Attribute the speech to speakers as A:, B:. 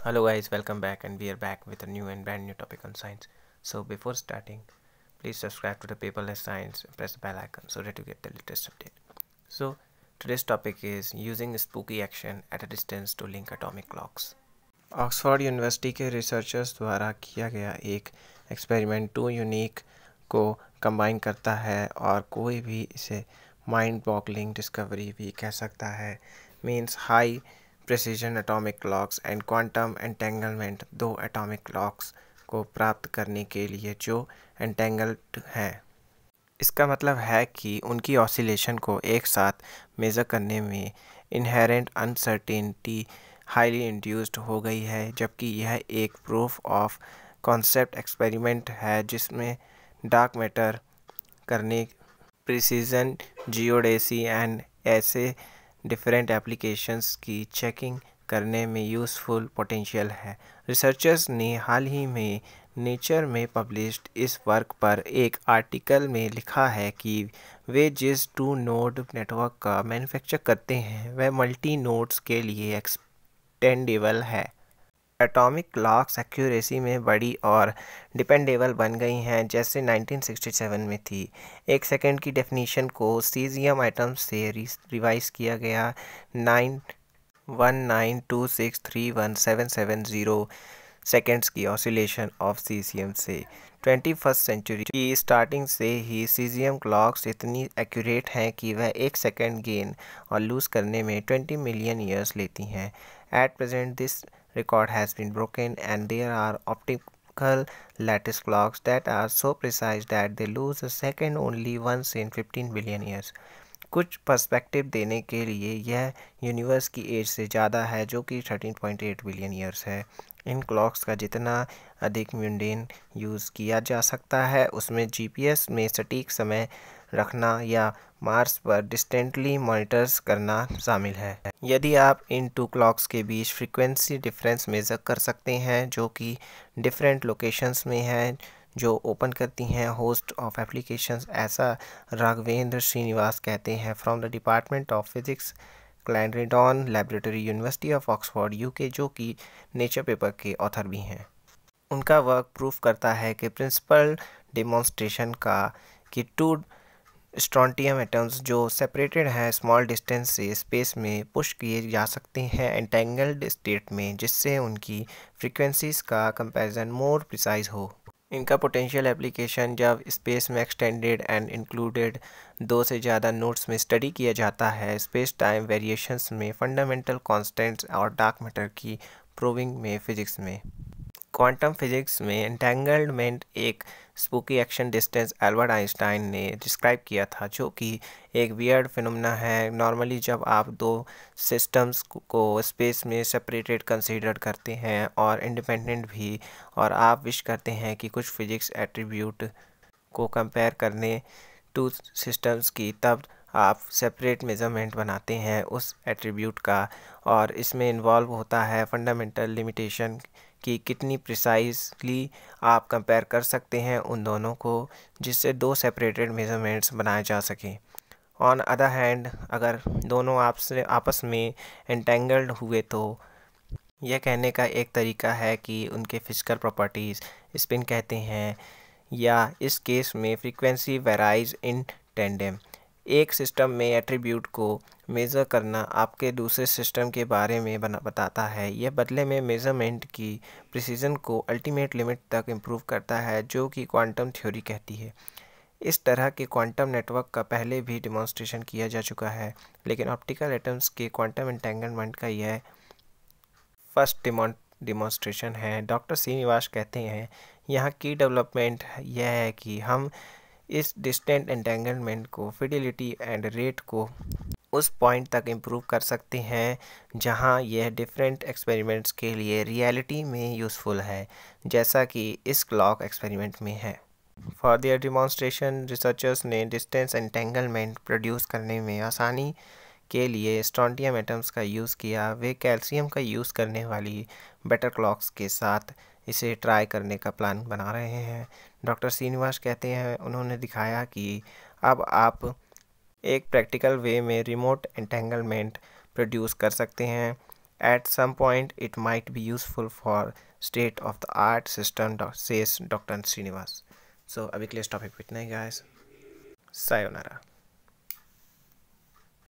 A: Hello guys, welcome back, and we are back with a new and brand new topic on science. So before starting, please subscribe to the Paperless Science and press the bell icon so that you get the latest update. So today's topic is using spooky action at a distance to link atomic clocks. Oxford university के researchers द्वारा किया गया एक experiment to unique को combine करता है और कोई भी इसे माइंड बॉगलिंग डिस्कवरी भी कह सकता है। Means high precision atomic clocks and quantum entanglement, दो एटॉमिक क्लॉक्स को प्राप्त करने के लिए जो एंटेंगल्ड हैं। इसका मतलब है कि उनकी ऑसिलेशन को एक साथ मेज़र करने में इनहेरेंट अनसर्टेनिटी हाईली इंड्यूस्ड हो गई है, जबकि यह एक प्रूफ ऑफ कॉन्सेप्ट एक्सपेरिमेंट है जिसमें डार्क मैटर करने प्रिसीजन जियोडेसी एंड ऐसे डिफरेंट एप्लीकेशंस की चेकिंग करने में यूज़फुल पोटेंशियल है। रिसर्चर्स ने हाल ही में नेचर में पब्लिश्ड इस वर्क पर एक आर्टिकल में लिखा है कि वे जिस टू नोड नेटवर्क का मैन्युफैक्चर करते हैं वह मल्टी नोड्स के लिए एक्सटेंडेबल है। एटॉमिक क्लॉक्स एक्यूरेसी में बड़ी और डिपेंडेबल बन गई हैं जैसे 1967 में थी। एक सेकंड की डेफिनेशन को सीजियम आइटम्स से रिवाइज किया गया 91926317770 सेकेंड्स की ऑसिलेशन ऑफ सीजियम से। 21st सेंचुरी की स्टार्टिंग से ही सीजियम क्लॉक्स इतनी एक्यूरेट हैं कि वह एक सेकंड गेन और लूज़ करने में 20 मिलियन ईयर्स लेती हैं। At present this record has been broken and there are optical lattice clocks that are so precise that they lose a second only once in 15 billion years. कुछ perspective देने के लिए यह universe की as से ज़्यादा है जो कि 13.8 बिलियन ईयर्स है। इन क्लॉक्स का जितना अधिक म्यूंडेन यूज़ किया जा सकता है उसमें जीपीएस में सटीक समय रखना या मार्स पर डिस्टेंटली मॉनिटर्स करना शामिल है। यदि आप इन टू क्लॉक्स के बीच फ्रीक्वेंसी डिफरेंस मेज़र कर सकते हैं जो कि डिफरेंट लोकेशंस में हैं जो ओपन करती हैं होस्ट ऑफ एप्लीकेशंस, ऐसा राघवेंद्र श्रीनिवास कहते हैं from the department of physics Clarendon laboratory university of Oxford UK, जो कि नेचर पेपर के ऑथर भी हैं। उनका वर्क प्रूफ करता है कि प्रिंसिपल डेमोन्स्ट्रेशन का कि टू स्ट्रॉन्टियम एटम्स जो सेपरेटेड हैं स्मॉल डिस्टेंस से स्पेस में पुश किए जा सकते हैं एंटेंगल्ड स्टेट में, जिससे उनकी फ्रीक्वेंसीज का कंपैरिजन मोर प्रिसाइज हो। इनका पोटेंशियल एप्लीकेशन जब स्पेस में एक्सटेंडेड एंड इंक्लूडेड दो से ज़्यादा नोड्स में स्टडी किया जाता है, स्पेस टाइम वेरिएशंस में, फंडामेंटल कॉन्स्टेंट्स और डार्क मैटर की प्रूविंग में, फिजिक्स में। क्वांटम फिजिक्स में एंटेंगलमेंट एक spooky action distance Albert Einstein ने डिस्क्राइब किया था, जो कि एक वियर्ड फिनोमेना है। नॉर्मली जब आप दो सिस्टम्स को स्पेस में सेपरेटेड कंसीडर करते हैं और इंडिपेंडेंट भी, और आप विश करते हैं कि कुछ फिजिक्स एट्रीब्यूट को कंपेयर करने टू सिस्टम्स की, तब आप सेपरेट मेजरमेंट बनाते हैं उस एट्रीब्यूट का, और इसमें इन्वॉल्व होता है फंडामेंटल लिमिटेशन कि कितनी प्रिसाइजली आप कंपेयर कर सकते हैं उन दोनों को, जिससे दो सेपरेटेड मेजरमेंट्स बनाए जा सकें। ऑन अदर हैंड, अगर दोनों आपस में एंटेंगल्ड हुए तो यह कहने का एक तरीका है कि उनके फिजिकल प्रॉपर्टीज़ स्पिन कहते हैं, या इस केस में फ्रीक्वेंसी वेराइज इन टेंडेम। एक सिस्टम में एट्रीब्यूट को मेज़र करना आपके दूसरे सिस्टम के बारे में बताता है। यह बदले में मेज़रमेंट की प्रिसीजन को अल्टीमेट लिमिट तक इम्प्रूव करता है, जो कि क्वांटम थ्योरी कहती है। इस तरह के क्वांटम नेटवर्क का पहले भी डिमॉन्स्ट्रेशन किया जा चुका है, लेकिन ऑप्टिकल एटम्स के क्वांटम एंटेंगलमेंट का यह फर्स्ट डिमॉन्स्ट्रेशन है। डॉक्टर श्रीनिवास कहते हैं यहाँ की डेवलपमेंट यह है कि हम इस डिस्टेंट एंटेंगलमेंट को फिडेलिटी एंड रेट को उस पॉइंट तक इम्प्रूव कर सकते हैं जहां यह डिफरेंट एक्सपेरिमेंट्स के लिए रियलिटी में यूज़फुल है, जैसा कि इस क्लॉक एक्सपेरिमेंट में है। फॉर देयर डिमॉन्स्ट्रेशन, रिसर्चर्स ने डिस्टेंस एंटेंगलमेंट प्रोड्यूस करने में आसानी के लिए स्ट्रॉन्टियम एटम्स का यूज़ किया। वे कैल्शियम का यूज़ करने वाली बेटर क्लॉक्स के साथ इसे ट्राई करने का प्लान बना रहे हैं। डॉक्टर श्रीनिवास कहते हैं उन्होंने दिखाया कि अब आप एक प्रैक्टिकल वे में रिमोट एंटेंगलमेंट प्रोड्यूस कर सकते हैं At some point, it might be useful for state-of-the-art system, says Dr. Srinivas. So अभी के लिए इस टॉपिक पे इतना ही guys. Sayonara.